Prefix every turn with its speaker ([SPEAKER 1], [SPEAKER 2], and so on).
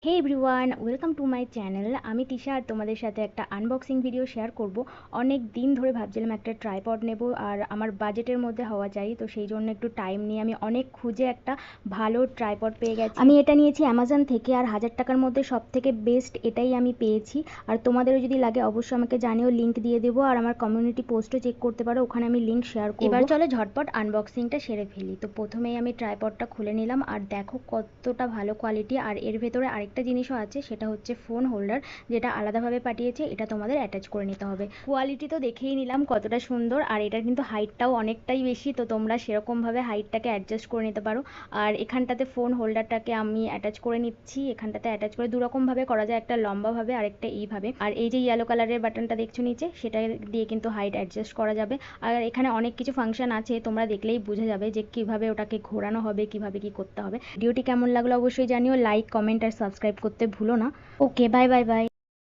[SPEAKER 1] Hey everyone, welcome to my channel. আমি তিশা আর তোমাদের সাথে একটা আনবক্সিং ভিডিও শেয়ার করব। অনেক দিন ধরে ভাবছিলাম একটা ট্রাইপড নেব, আর আমার বাজেটের মধ্যে হওয়া চাই, তো সেই জন্য একটু টাইম নিয়ে আমি অনেক খুঁজে একটা ভালো ট্রাইপড পেয়ে গেছি। আমি এটা নিয়েছি অ্যামাজন থেকে, আর 1000 টাকার মধ্যে সব থেকে বেস্ট এটাই আমি পেয়েছি। আর তোমাদেরও যদি লাগে অবশ্যই আমাকে জানিও, লিঙ্ক দিয়ে দেবো। আর আমার কমিউনিটি পোস্টও চেক করতে পারো, ওখানে আমি লিঙ্ক শেয়ার করব। এবার চলো ঝটপট আনবক্সিংটা সেরে ফেলি। তো প্রথমেই আমি ট্রাইপডটা খুলে নিলাম, আর দেখো কতটা ভালো কোয়ালিটি। আর এর ভেতরে আরেকটা জিনিসও আছে, সেটা হচ্ছে ফোন হোল্ডার, যেটা আলাদাভাবে পাঠিয়েছে। এটা তোমাদের অ্যাটাচ করে নিতে হবে। কোয়ালিটি তো দেখেই নিলাম কতটা সুন্দর, আর এটার কিন্তু হাইটটাও অনেকটাই বেশি, তো তোমরা সেরকমভাবে হাইটটাকে অ্যাডজাস্ট করে নিতে পারো। আর এখানটাতে ফোন হোল্ডারটাকে আমি অ্যাটাচ করে নিচ্ছি। এখানটাতে অ্যাটাচ করে দুরকমভাবে করা যায়, একটা লম্বাভাবে আর একটা এইভাবে। আর এই যে ইয়েলো কালারের বাটনটা দেখছো নিচে, সেটা দিয়ে কিন্তু হাইট অ্যাডজাস্ট করা যাবে। আর এখানে অনেক কিছু ফাংশন আছে, তোমরা দেখলেই বোঝা যাবে যে কিভাবে ওটাকে ঘোরানো হবে, কিভাবে কি করতে হবে। ভিডিওটি কেমন লাগলো অবশ্যই জানিও, লাইক, কমেন্ট আর সাবস্ক্রাইব করতে ভুলো না। ওকে, বাই বাই বাই।